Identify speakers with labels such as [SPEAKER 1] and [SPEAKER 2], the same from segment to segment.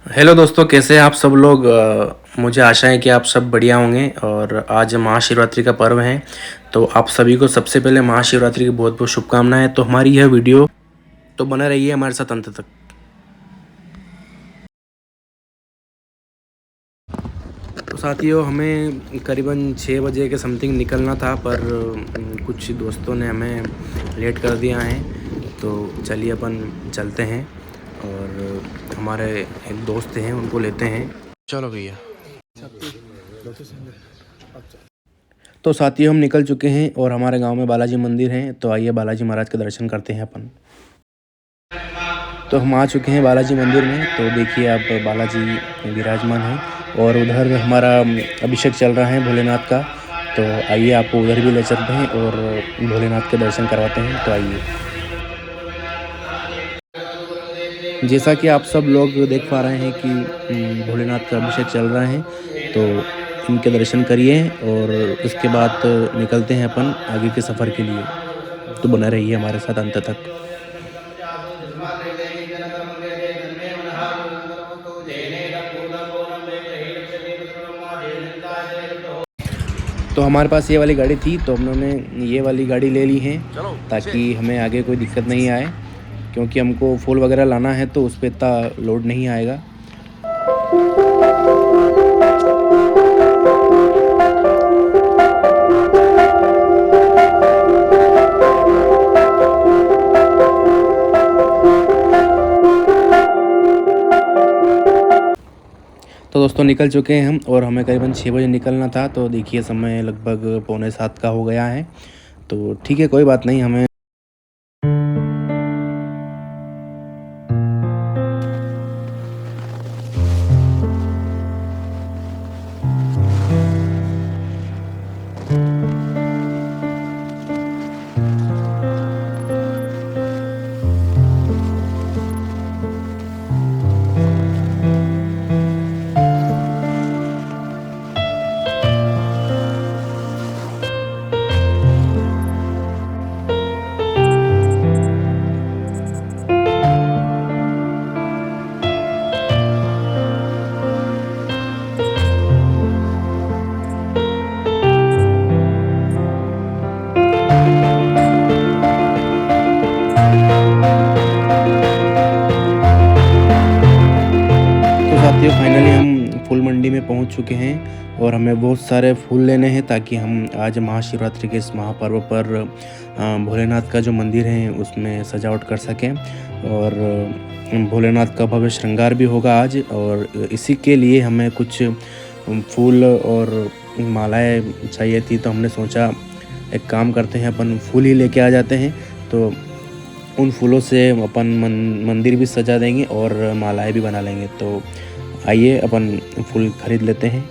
[SPEAKER 1] Hello दोस्तों, कैसे हैं आप सब लोग। मुझे आशा है कि आप सब बढ़िया होंगे। और आज महाशिवरात्रि का पर्व है, तो आप सभी को सबसे पहले महाशिवरात्रि की बहुत बहुत शुभकामनाएं। तो हमारी यह वीडियो तो बना रही है हमारे साथ अंत तक। तो साथियों, हमें करीबन 6 बजे के समथिंग निकलना था, पर कुछ दोस्तों ने हमें लेट कर दिया है। तो चलिए अपन चलते हैं और हमारे एक दोस्त हैं उनको लेते हैं। चलो भैया। तो साथियों, हम निकल चुके हैं और हमारे गांव में बालाजी मंदिर है, तो आइए बालाजी महाराज के दर्शन करते हैं अपन। तो हम आ चुके हैं बालाजी मंदिर में। तो देखिए आप, बालाजी विराजमान हैं और उधर हमारा अभिषेक चल रहा है भोलेनाथ का। तो आइए आपको उधर भी ले चलते हैं और भोलेनाथ के दर्शन करवाते हैं। तो आइए, जैसा कि आप सब लोग देख पा रहे हैं कि भोलेनाथ का अभिषेक चल रहा है, तो इनके दर्शन करिए और उसके बाद निकलते हैं अपन आगे के सफ़र के लिए। तो बना रहिए हमारे साथ अंत तक। तो हमारे पास ये वाली गाड़ी थी, तो हमने ये वाली गाड़ी ले ली है ताकि हमें आगे कोई दिक्कत नहीं आए, क्योंकि हमको फूल वगैरह लाना है तो उस पर इतना लोड नहीं आएगा। तो दोस्तों, निकल चुके हैं हम और हमें करीबन 6 बजे निकलना था। तो देखिए समय लगभग पौने 7 का हो गया है। तो ठीक है, कोई बात नहीं। हमें साथियों, फाइनली हम फूल मंडी में पहुंच चुके हैं और हमें बहुत सारे फूल लेने हैं ताकि हम आज महाशिवरात्रि के इस महापर्व पर भोलेनाथ का जो मंदिर है उसमें सजावट कर सकें। और भोलेनाथ का भव्य श्रृंगार भी होगा आज, और इसी के लिए हमें कुछ फूल और मालाएं चाहिए थी। तो हमने सोचा एक काम करते हैं, अपन फूल ही लेके आ जाते हैं। तो उन फूलों से अपन मंदिर भी सजा देंगे और मालाएं भी बना लेंगे। तो आइए अपन फूल खरीद लेते हैं।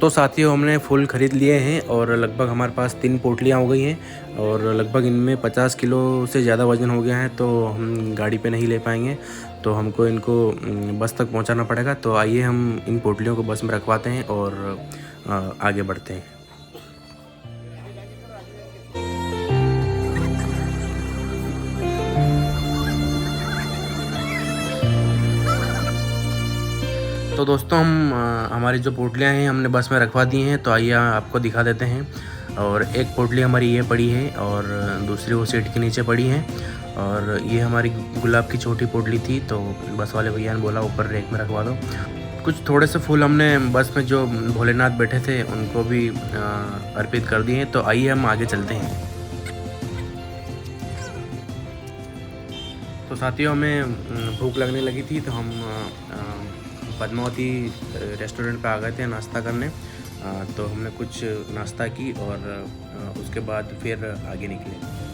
[SPEAKER 1] तो साथियों, हमने फूल ख़रीद लिए हैं और लगभग हमारे पास 3 पोटलियाँ हो गई हैं और लगभग इनमें 50 किलो से ज़्यादा वज़न हो गया है। तो हम गाड़ी पे नहीं ले पाएंगे, तो हमको इनको बस तक पहुंचाना पड़ेगा। तो आइए हम इन पोटलियों को बस में रखवाते हैं और आगे बढ़ते हैं। तो दोस्तों, हम हमारी जो पोटलियाँ हैं हमने बस में रखवा दी हैं। तो आइए आपको दिखा देते हैं। और एक पोटली हमारी ये पड़ी है और दूसरी वो सीट के नीचे पड़ी है। और ये हमारी गुलाब की छोटी पोटली थी, तो बस वाले भैया ने बोला ऊपर रैक में रखवा दो। कुछ थोड़े से फूल हमने बस में जो भोलेनाथ बैठे थे उनको भी अर्पित कर दिए हैं। तो आइए हम आगे चलते हैं। तो साथियों हमें भूख लगने लगी थी तो हम पद्मावती रेस्टोरेंट पे आ गए थे नाश्ता करने। तो हमने कुछ नाश्ता की और उसके बाद फिर आगे निकले।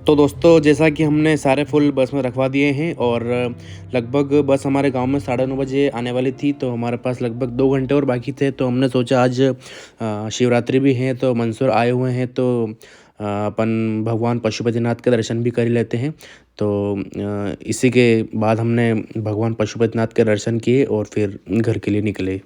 [SPEAKER 1] तो दोस्तों जैसा कि हमने सारे फूल बस में रखवा दिए हैं और लगभग बस हमारे गांव में 9:30 बजे आने वाली थी। तो हमारे पास लगभग 2 घंटे और बाकी थे। तो हमने सोचा आज शिवरात्रि भी है तो मंदसौर आए हुए हैं तो अपन भगवान पशुपतिनाथ के दर्शन भी कर ही लेते हैं। तो इसी के बाद हमने भगवान पशुपतिनाथ के दर्शन किए और फिर घर के लिए निकले।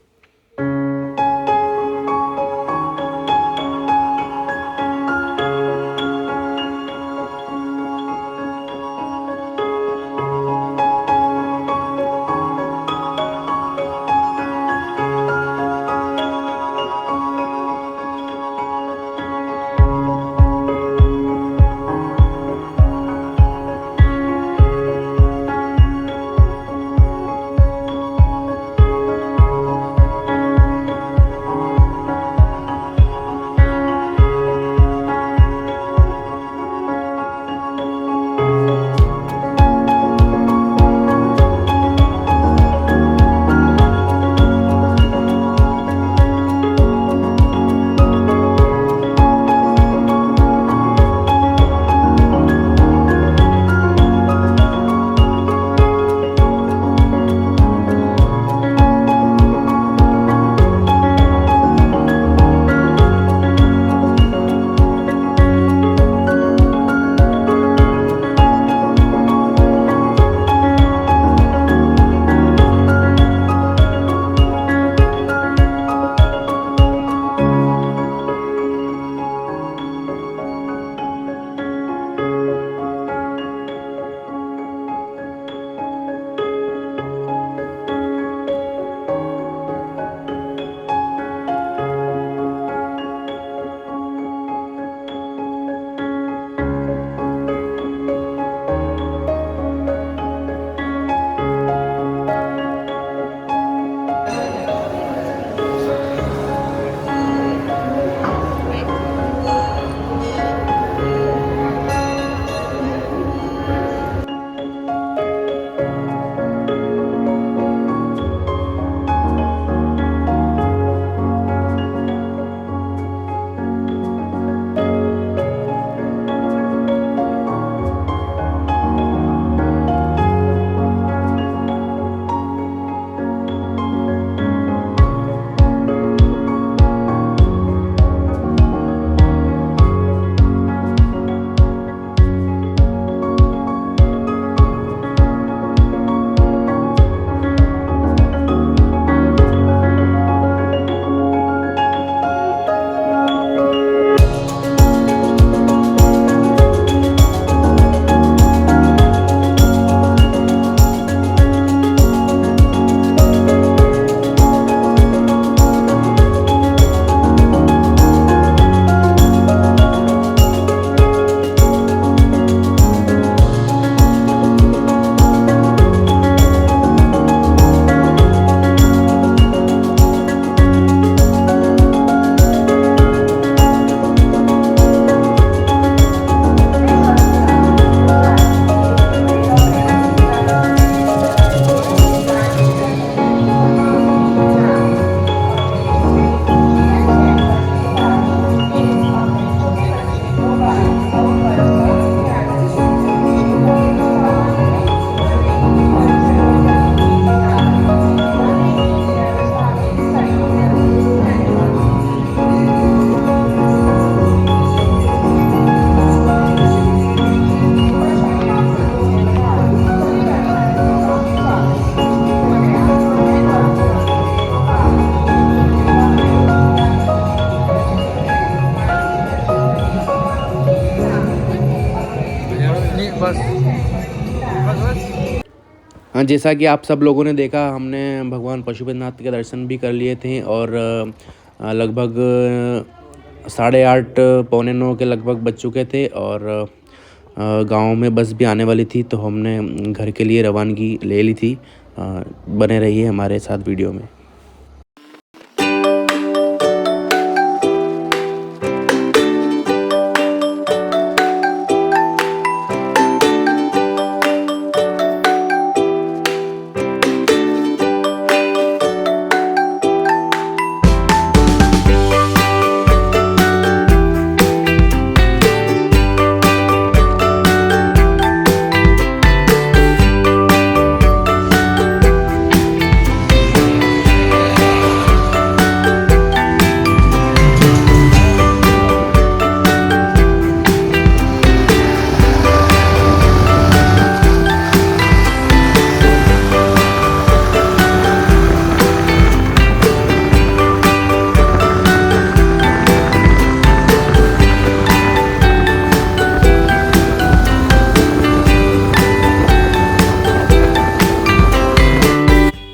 [SPEAKER 1] जैसा कि आप सब लोगों ने देखा, हमने भगवान पशुपतिनाथ के दर्शन भी कर लिए थे और लगभग 8:30 पौने 9 के लगभग बज चुके थे और गांव में बस भी आने वाली थी, तो हमने घर के लिए रवानगी ले ली थी। बने रहिए हमारे साथ वीडियो में।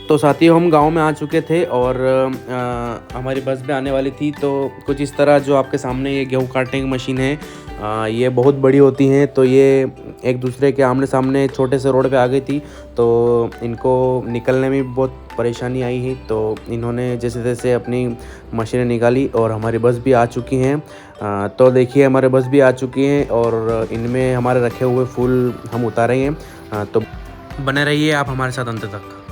[SPEAKER 1] तो साथियों, हम गांव में आ चुके थे और हमारी बस भी आने वाली थी। तो कुछ इस तरह जो आपके सामने ये गेहूँ काटने की मशीन है, ये बहुत बड़ी होती हैं, तो ये एक दूसरे के आमने सामने छोटे से रोड पे आ गई थी, तो इनको निकलने में बहुत परेशानी आई है। तो इन्होंने जैसे तैसे अपनी मशीनें निकाली और हमारी बस भी आ चुकी हैं। तो देखिए, हमारे बस भी आ चुकी हैं और इनमें हमारे रखे हुए फूल हम उतारे हैं। तो बने रहिए आप हमारे साथ अंत तक।